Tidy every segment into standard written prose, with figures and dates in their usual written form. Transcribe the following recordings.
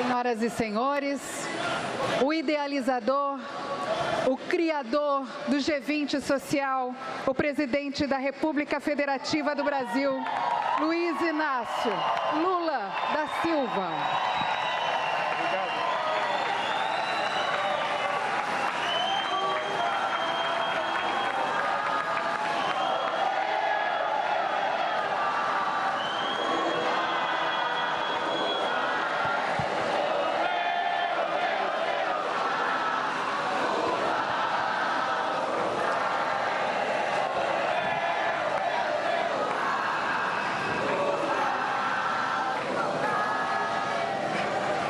Senhoras e senhores, o idealizador, o criador do G20 social, o presidente da República Federativa do Brasil, Luiz Inácio Lula da Silva.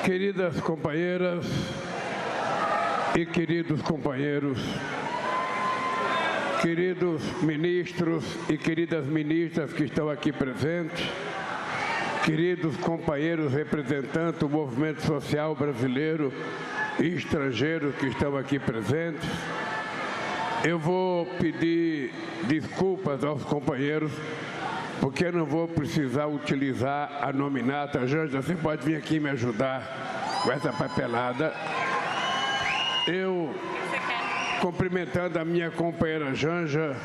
Queridas companheiras e queridos companheiros, queridos ministros e queridas ministras que estão aqui presentes, queridos companheiros representantes do movimento social brasileiro e estrangeiros que estão aqui presentes, eu vou pedir desculpas aos companheiros, porque eu não vou precisar utilizar a nominata. Janja, você pode vir aqui me ajudar com essa papelada. Eu, cumprimentando a minha companheira Janja,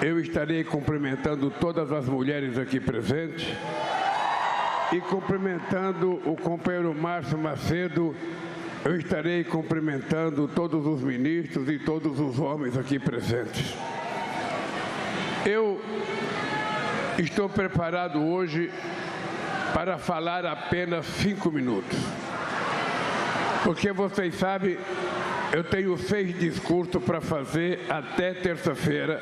eu estarei cumprimentando todas as mulheres aqui presentes e cumprimentando o companheiro Márcio Macedo, eu estarei cumprimentando todos os ministros e todos os homens aqui presentes. Eu estou preparado hoje para falar apenas 5 minutos. Porque vocês sabem, eu tenho 6 discursos para fazer até terça-feira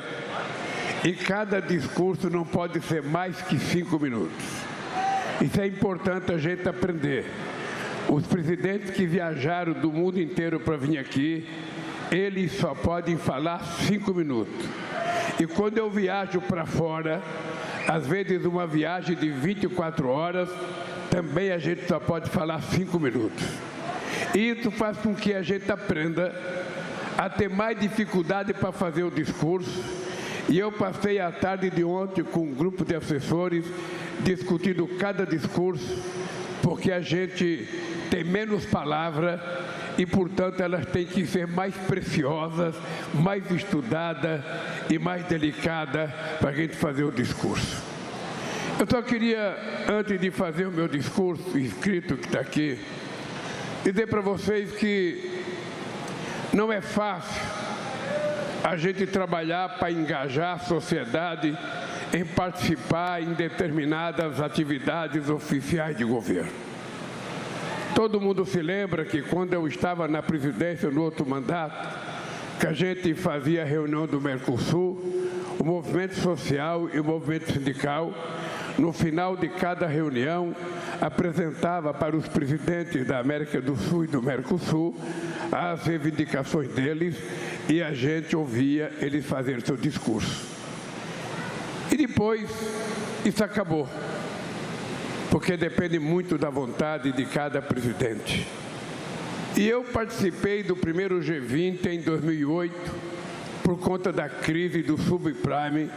e cada discurso não pode ser mais que 5 minutos. Isso é importante a gente aprender. Os presidentes que viajaram do mundo inteiro para vir aqui, eles só podem falar 5 minutos. E quando eu viajo para fora, às vezes uma viagem de 24 horas, também a gente só pode falar 5 minutos. Isso faz com que a gente aprenda a ter mais dificuldade para fazer o discurso. E eu passei a tarde de ontem com um grupo de assessores discutindo cada discurso, porque a gente tem menos palavra e, portanto, elas têm que ser mais preciosas, mais estudadas e mais delicadas para a gente fazer o discurso. Eu só queria, antes de fazer o meu discurso escrito que está aqui, dizer para vocês que não é fácil a gente trabalhar para engajar a sociedade em participar em determinadas atividades oficiais de governo. Todo mundo se lembra que quando eu estava na presidência no outro mandato, que a gente fazia a reunião do Mercosul, o movimento social e o movimento sindical, no final de cada reunião, apresentava para os presidentes da América do Sul e do Mercosul as reivindicações deles e a gente ouvia eles fazer seu discurso. E depois, isso acabou, porque depende muito da vontade de cada presidente. E eu participei do primeiro G20 em 2008, por conta da crise do subprime,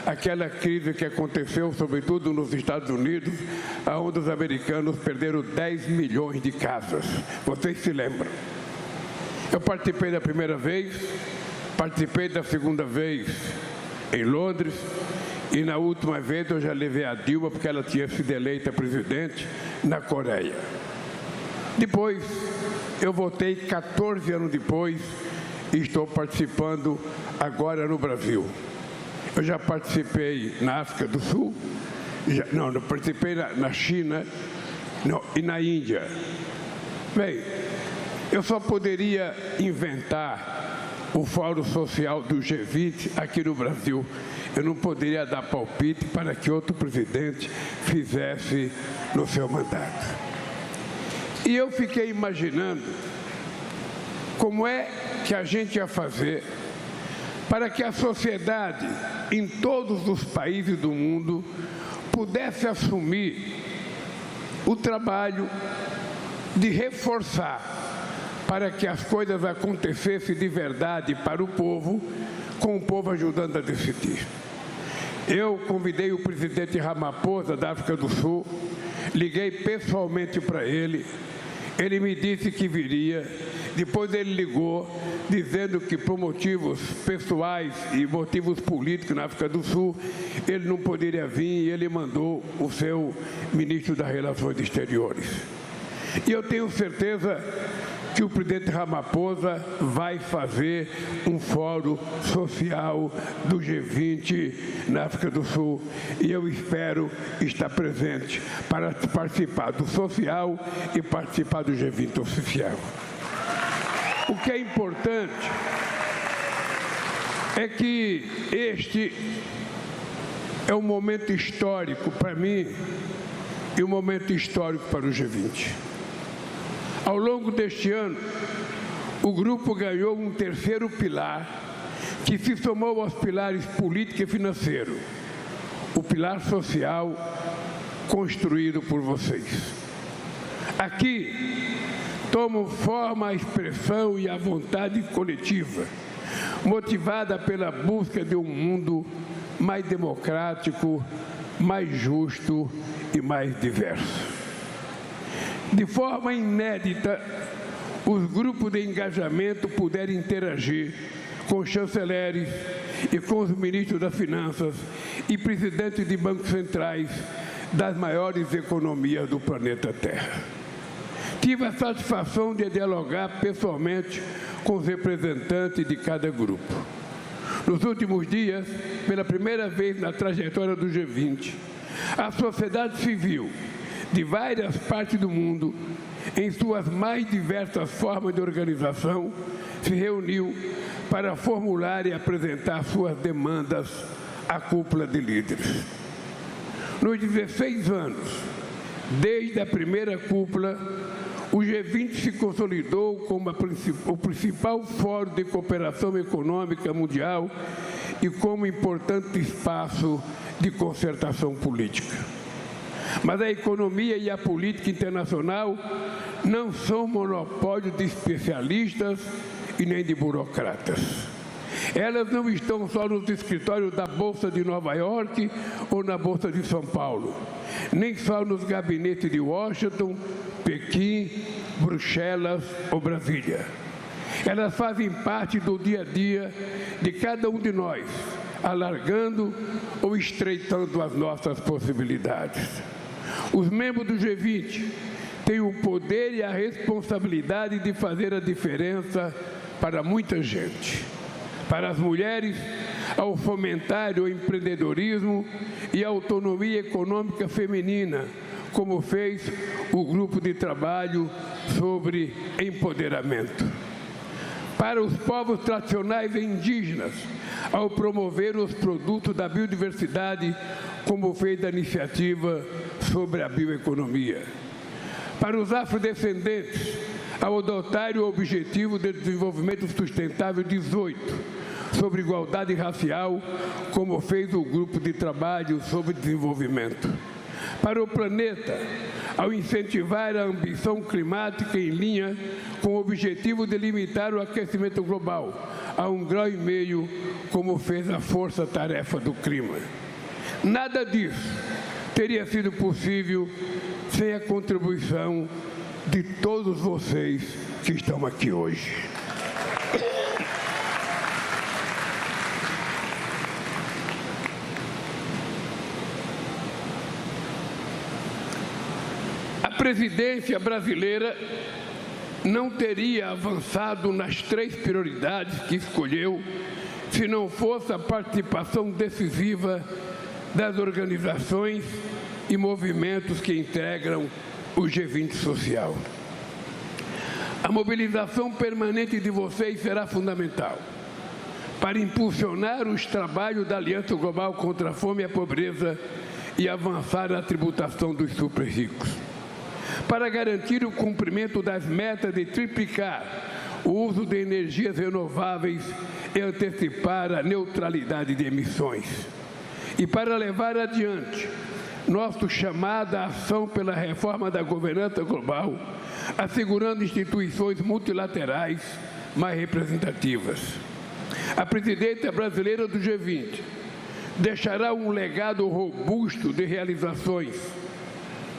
aquela crise que aconteceu, sobretudo nos Estados Unidos, onde os americanos perderam 10 milhões de casas. Vocês se lembram? Eu participei da primeira vez, participei da segunda vez em Londres, e na última vez eu já levei a Dilma, porque ela tinha sido eleita presidente, na Coreia. Depois, eu voltei 14 anos depois e estou participando agora no Brasil. Eu já participei na África do Sul, não participei na China e na Índia. Bem, eu só poderia inventar o Fórum Social do G20 aqui no Brasil. Eu não poderia dar palpite para que outro presidente fizesse no seu mandato. E eu fiquei imaginando como é que a gente ia fazer para que a sociedade, em todos os países do mundo, pudesse assumir o trabalho de reforçar para que as coisas acontecessem de verdade para o povo, com o povo ajudando a decidir. Eu convidei o presidente Ramaphosa, da África do Sul, liguei pessoalmente para ele Ele me disse que viria, depois ele ligou, dizendo que por motivos pessoais e motivos políticos na África do Sul, ele não poderia vir e ele mandou o seu ministro das Relações Exteriores. E eu tenho certeza que o presidente Ramaphosa vai fazer um fórum social do G20 na África do Sul e eu espero estar presente para participar do social e participar do G20 oficial. O que é importante é que este é um momento histórico para mim e um momento histórico para o G20. Ao longo deste ano, o grupo ganhou um terceiro pilar que se somou aos pilares político e financeiro, o pilar social construído por vocês. Aqui tomam forma a expressão e a vontade coletiva, motivada pela busca de um mundo mais democrático, mais justo e mais diverso. De forma inédita, os grupos de engajamento puderam interagir com os chanceleres e com os ministros das Finanças e presidentes de bancos centrais das maiores economias do planeta Terra. Tive a satisfação de dialogar pessoalmente com os representantes de cada grupo. Nos últimos dias, pela primeira vez na trajetória do G20, a sociedade civil de várias partes do mundo, em suas mais diversas formas de organização, se reuniu para formular e apresentar suas demandas à cúpula de líderes. Nos 16 anos, desde a primeira cúpula, o G20 se consolidou como o principal fórum de cooperação econômica mundial e como importante espaço de concertação política. Mas a economia e a política internacional não são monopólio de especialistas e nem de burocratas. Elas não estão só nos escritórios da Bolsa de Nova York ou na Bolsa de São Paulo, nem só nos gabinetes de Washington, Pequim, Bruxelas ou Brasília. Elas fazem parte do dia a dia de cada um de nós, alargando ou estreitando as nossas possibilidades. Os membros do G20 têm o poder e a responsabilidade de fazer a diferença para muita gente. Para as mulheres, ao fomentar o empreendedorismo e a autonomia econômica feminina, como fez o grupo de trabalho sobre empoderamento. Para os povos tradicionais e indígenas, ao promover os produtos da biodiversidade, como fez a iniciativa sobre a bioeconomia. Para os afrodescendentes, ao adotar o Objetivo de Desenvolvimento Sustentável 18, sobre igualdade racial, como fez o grupo de trabalho sobre desenvolvimento. Para o planeta, ao incentivar a ambição climática em linha com o objetivo de limitar o aquecimento global a 1,5 graus, como fez a Força Tarefa do Clima. Nada disso teria sido possível sem a contribuição de todos vocês que estão aqui hoje. A presidência brasileira não teria avançado nas 3 prioridades que escolheu se não fosse a participação decisiva das organizações e movimentos que integram o G20 social. A mobilização permanente de vocês será fundamental para impulsionar os trabalhos da Aliança Global contra a Fome e a Pobreza e avançar na tributação dos super ricos. Para garantir o cumprimento das metas de triplicar o uso de energias renováveis e antecipar a neutralidade de emissões. E para levar adiante nosso chamado à ação pela reforma da governança global, assegurando instituições multilaterais mais representativas. A presidência brasileira do G20 deixará um legado robusto de realizações,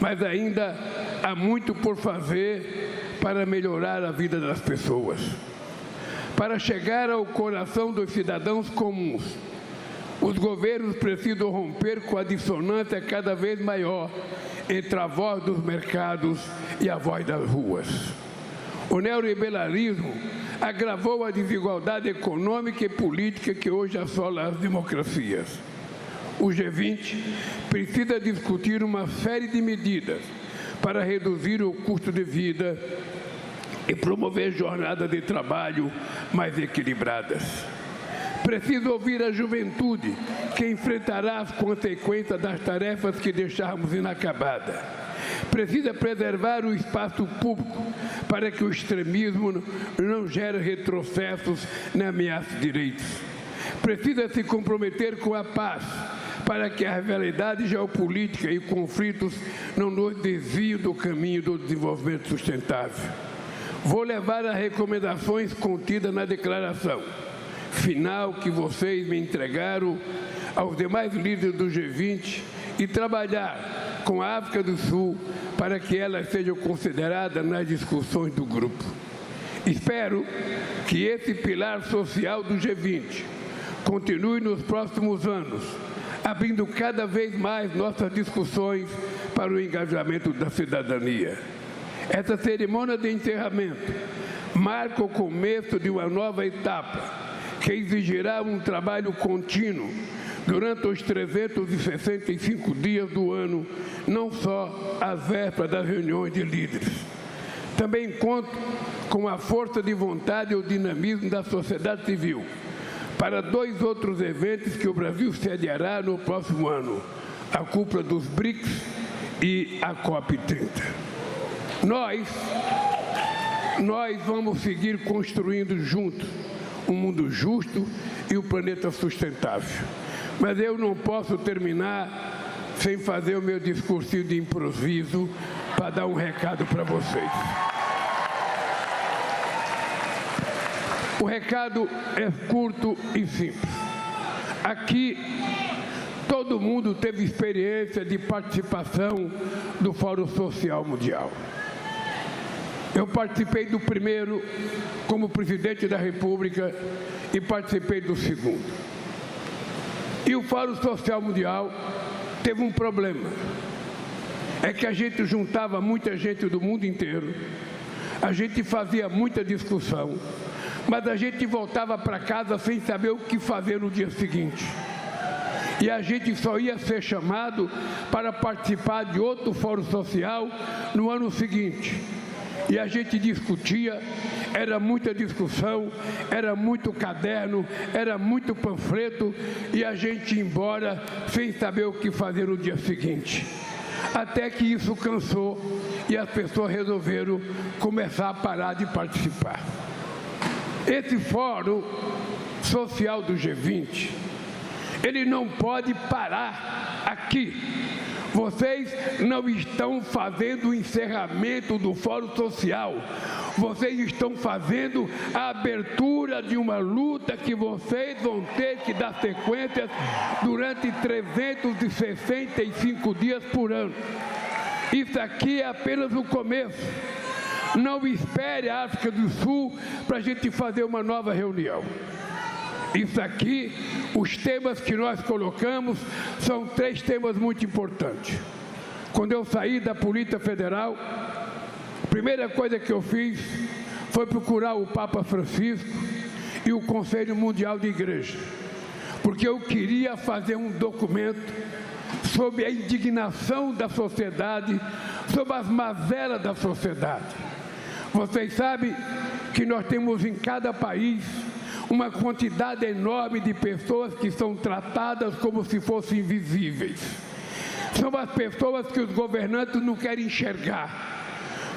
mas ainda há muito por fazer para melhorar a vida das pessoas. Para chegar ao coração dos cidadãos comuns, os governos precisam romper com a dissonância cada vez maior entre a voz dos mercados e a voz das ruas. O neoliberalismo agravou a desigualdade econômica e política que hoje assola as democracias. O G20 precisa discutir uma série de medidas para reduzir o custo de vida e promover jornadas de trabalho mais equilibradas. Preciso ouvir a juventude, que enfrentará as consequências das tarefas que deixarmos inacabadas. Precisa preservar o espaço público para que o extremismo não gere retrocessos nem ameace direitos. Precisa se comprometer com a paz, para que a rivalidade geopolítica e conflitos não nos desviem do caminho do desenvolvimento sustentável. Vou levar as recomendações contidas na declaração final que vocês me entregaram aos demais líderes do G20 e trabalhar com a África do Sul para que elas sejam consideradas nas discussões do grupo. Espero que esse pilar social do G20 continue nos próximos anos, abrindo cada vez mais nossas discussões para o engajamento da cidadania. Essa cerimônia de encerramento marca o começo de uma nova etapa que exigirá um trabalho contínuo durante os 365 dias do ano, não só às vésperas das reuniões de líderes. Também conto com a força de vontade e o dinamismo da sociedade civil para 2 outros eventos que o Brasil sediará no próximo ano, a cúpula dos BRICS e a COP30. Nós vamos seguir construindo juntos um mundo justo e o planeta sustentável. Mas eu não posso terminar sem fazer o meu discursinho de improviso para dar um recado para vocês. O recado é curto e simples. Aqui, todo mundo teve experiência de participação do Fórum Social Mundial. Eu participei do primeiro como presidente da República e participei do segundo. E o Fórum Social Mundial teve um problema. É que a gente juntava muita gente do mundo inteiro, a gente fazia muita discussão, mas a gente voltava para casa sem saber o que fazer no dia seguinte. E a gente só ia ser chamado para participar de outro fórum social no ano seguinte. E a gente discutia, era muita discussão, era muito caderno, era muito panfleto, e a gente ia embora sem saber o que fazer no dia seguinte. Até que isso cansou e as pessoas resolveram começar a parar de participar. Esse fórum social do G20, ele não pode parar aqui. Vocês não estão fazendo o encerramento do Fórum Social. Vocês estão fazendo a abertura de uma luta que vocês vão ter que dar sequência durante 365 dias por ano. Isso aqui é apenas o começo. Não espere a África do Sul para a gente fazer uma nova reunião. Isso aqui, os temas que nós colocamos, são 3 temas muito importantes. Quando eu saí da Polícia Federal, a primeira coisa que eu fiz foi procurar o Papa Francisco e o Conselho Mundial de Igreja, porque eu queria fazer um documento sobre a indignação da sociedade, sobre as mazelas da sociedade. Vocês sabem que nós temos em cada país uma quantidade enorme de pessoas que são tratadas como se fossem invisíveis. São as pessoas que os governantes não querem enxergar.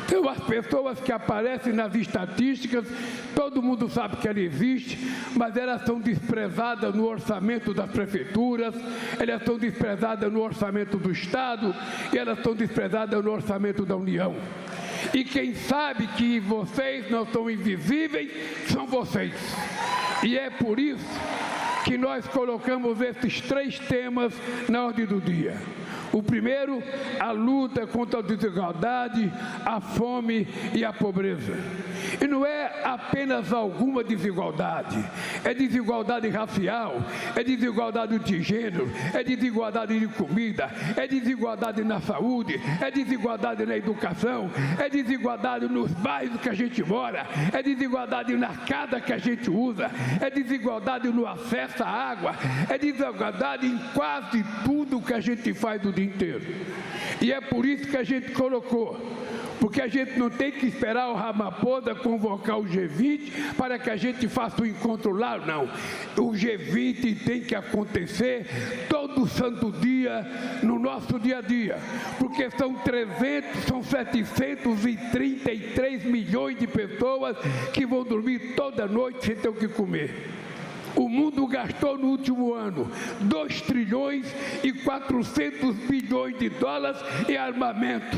São as pessoas que aparecem nas estatísticas, todo mundo sabe que ela existe, mas elas são desprezadas no orçamento das prefeituras, elas são desprezadas no orçamento do Estado e elas são desprezadas no orçamento da União. E quem sabe que vocês não são invisíveis são vocês. E é por isso que nós colocamos esses 3 temas na ordem do dia. O primeiro, a luta contra a desigualdade, a fome e a pobreza. E não é apenas alguma desigualdade, é desigualdade racial, é desigualdade de gênero, é desigualdade de comida, é desigualdade na saúde, é desigualdade na educação, é desigualdade nos bairros que a gente mora, é desigualdade na casa que a gente usa, é desigualdade no acesso à água, é desigualdade em quase tudo que a gente faz o dia inteiro. E é por isso que a gente colocou, porque a gente não tem que esperar o Ramaphosa convocar o G20 para que a gente faça o encontro lá, não. O G20 tem que acontecer todo santo dia, no nosso dia a dia, porque são 733 milhões de pessoas que vão dormir toda noite sem ter o que comer. O mundo gastou no último ano 2 trilhões e 400 bilhões de dólares em armamento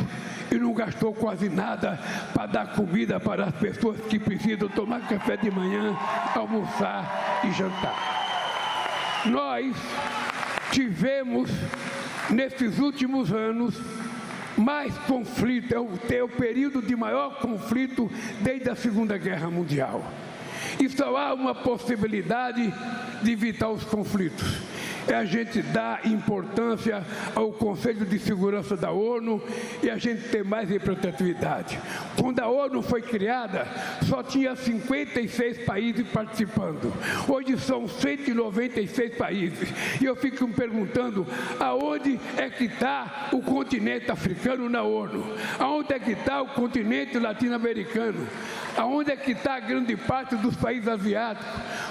e não gastou quase nada para dar comida para as pessoas que precisam tomar café de manhã, almoçar e jantar. Nós tivemos, nesses últimos anos, mais conflito, é o período de maior conflito desde a Segunda Guerra Mundial. E só há uma possibilidade de evitar os conflitos. É a gente dar importância ao Conselho de Segurança da ONU e a gente ter mais representatividade. Quando a ONU foi criada, só tinha 56 países participando. Hoje são 196 países. E eu fico me perguntando, aonde é que está o continente africano na ONU? Aonde é que está o continente latino-americano? Aonde é que está a grande parte dos países asiáticos?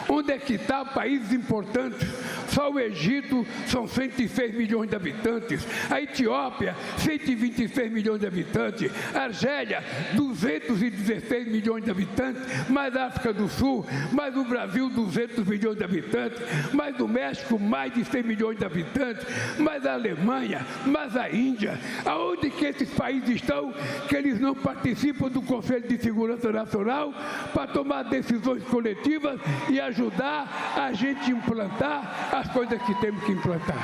Onde é que está países importantes? Só o Egito são 106 milhões de habitantes, a Etiópia, 126 milhões de habitantes, a Argélia, 216 milhões de habitantes, mais a África do Sul, mais o Brasil, 200 milhões de habitantes, mais o México, mais de 100 milhões de habitantes, mais a Alemanha, mais a Índia. Aonde que esses países estão que eles não participam do Conselho de Segurança Nacional para tomar decisões coletivas e ajudar a gente a implantar as coisas que temos que implantar?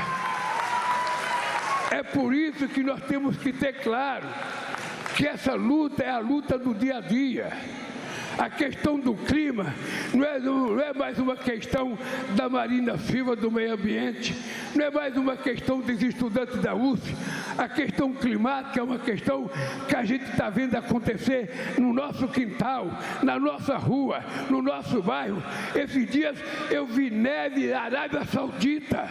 É por isso que nós temos que ter claro que essa luta é a luta do dia a dia. A questão do clima não é mais uma questão da Marina Silva, do meio ambiente, não é mais uma questão dos estudantes da USP. A questão climática é uma questão que a gente está vendo acontecer no nosso quintal, na nossa rua, no nosso bairro. Esses dias eu vi neve na Arábia Saudita.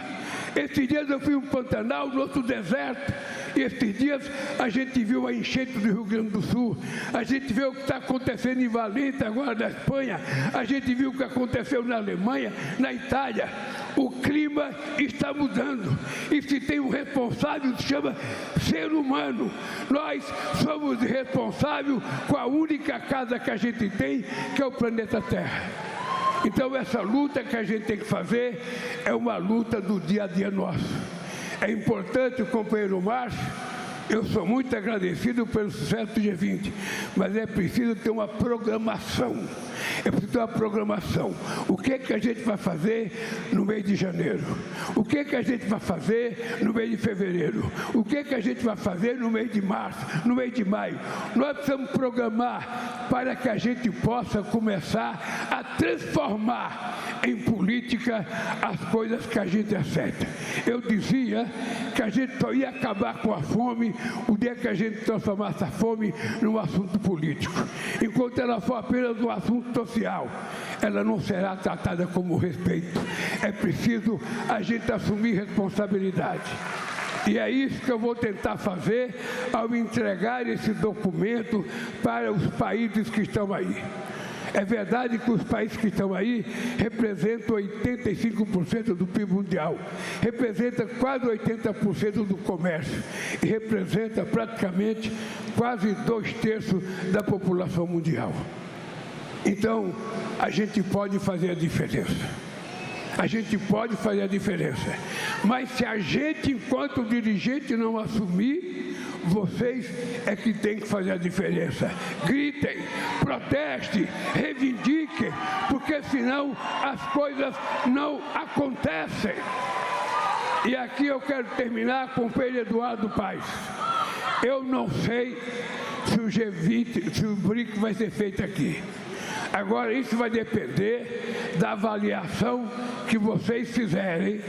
Esses dias eu fui no Pantanal, no outro deserto. E esses dias a gente viu a enchente do Rio Grande do Sul. A gente viu o que está acontecendo em Valência, agora na Espanha. A gente viu o que aconteceu na Alemanha, na Itália. O clima está mudando. E se tem um responsável, se chama ser humano. Nós somos responsáveis com a única casa que a gente tem, que é o planeta Terra. Então essa luta que a gente tem que fazer é uma luta do dia a dia nosso. É importante, o companheiro Márcio, eu sou muito agradecido pelo sucesso do G20, mas é preciso ter uma programação. É preciso ter uma programação. O que é que a gente vai fazer no mês de janeiro? O que é que a gente vai fazer no mês de fevereiro? O que é que a gente vai fazer no mês de março, no mês de maio? Nós precisamos programar para que a gente possa começar a transformar em política as coisas que a gente acerta. Eu dizia que a gente só ia acabar com a fome o dia que a gente transformasse a fome num assunto político. Enquanto ela for apenas um assunto social, ela não será tratada como respeito. É preciso a gente assumir responsabilidade. E é isso que eu vou tentar fazer ao entregar esse documento para os países que estão aí. É verdade que os países que estão aí representam 85% do PIB mundial, representa quase 80% do comércio e representa praticamente quase 2/3 da população mundial. Então, a gente pode fazer a diferença. A gente pode fazer a diferença. Mas se a gente, enquanto dirigente, não assumir, vocês é que tem que fazer a diferença. Gritem, protestem, reivindiquem, porque senão as coisas não acontecem. E aqui eu quero terminar com o Pedro Eduardo Paes. Eu não sei se o G20, se o BRICS vai ser feito aqui. Agora, isso vai depender da avaliação que vocês fizerem.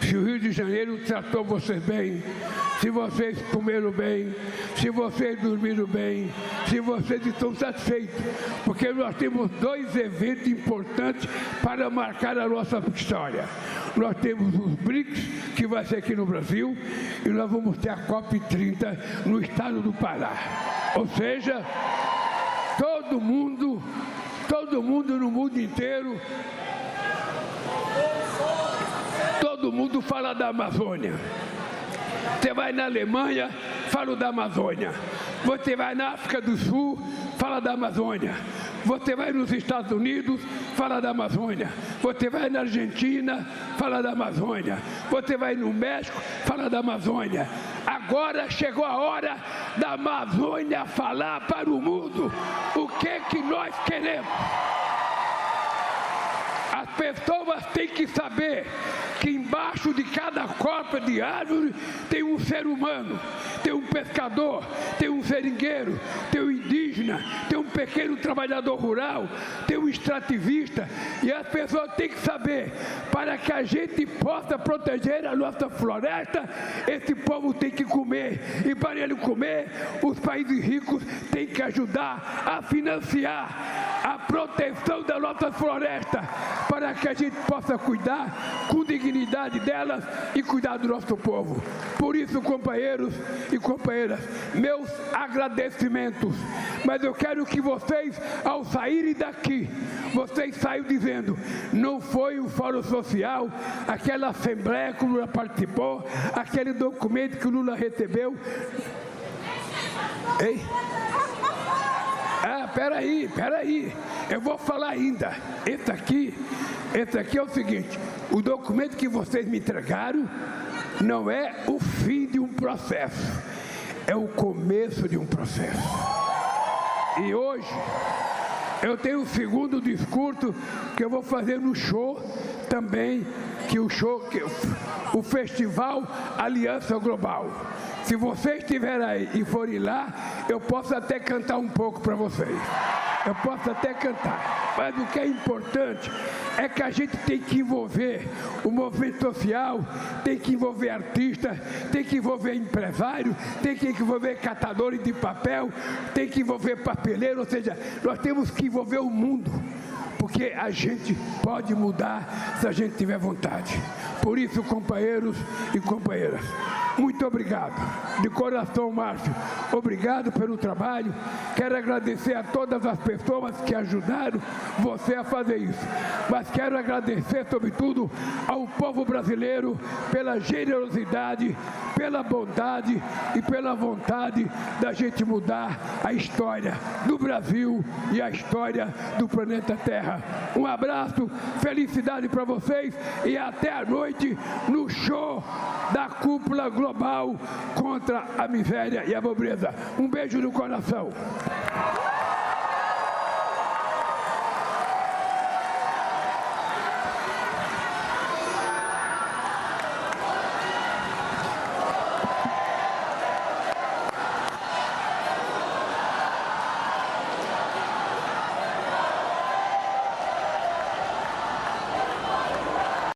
Se o Rio de Janeiro tratou vocês bem, se vocês comeram bem, se vocês dormiram bem, se vocês estão satisfeitos. Porque nós temos 2 eventos importantes para marcar a nossa história. Nós temos os BRICS, que vai ser aqui no Brasil, e nós vamos ter a COP30 no estado do Pará. Ou seja, todo mundo no mundo inteiro, todo mundo fala da Amazônia. Você vai na Alemanha, fala da Amazônia. Você vai na África do Sul, fala da Amazônia. Você vai nos Estados Unidos, fala da Amazônia. Você vai na Argentina, fala da Amazônia. Você vai no México, fala da Amazônia. Agora chegou a hora da Amazônia falar para o mundo o que nós queremos. As pessoas têm que saber que embaixo de cada copa de árvore tem um ser humano, tem um pescador, tem um seringueiro, tem um indígena, tem um pequeno trabalhador rural, tem um extrativista. E as pessoas têm que saber, para que a gente possa proteger a nossa floresta, esse povo tem que comer. E para ele comer, os países ricos têm que ajudar a financiar a proteção da nossa floresta, para que a gente possa cuidar com dignidade delas e cuidar do nosso povo. Por isso, companheiros e companheiras, meus agradecimentos. Mas eu quero que vocês, ao saírem daqui, vocês saiam dizendo: não foi o Fórum Social, aquela assembleia que o Lula participou, aquele documento que o Lula recebeu. Ei? Ah, peraí, eu vou falar ainda. Esse aqui é o seguinte: o documento que vocês me entregaram não é o fim de um processo, é o começo de um processo. E hoje eu tenho o segundo discurso que eu vou fazer no show também, o Festival Aliança Global. Se vocês estiverem aí e forem lá, eu posso até cantar um pouco para vocês. Eu posso até cantar. Mas o que é importante é que a gente tem que envolver o movimento social, tem que envolver artistas, tem que envolver empresários, tem que envolver catadores de papel, tem que envolver papeleiros, ou seja, nós temos que envolver o mundo. Porque a gente pode mudar se a gente tiver vontade. Por isso, companheiros e companheiras, muito obrigado. De coração, Márcio, obrigado pelo trabalho. Quero agradecer a todas as pessoas que ajudaram você a fazer isso. Mas quero agradecer, sobretudo, ao povo brasileiro pela generosidade, pela bondade e pela vontade da gente mudar a história do Brasil e a história do planeta Terra. Um abraço, felicidade para vocês e até a noite no show da Cúpula Global contra a miséria e a pobreza. Um beijo no coração.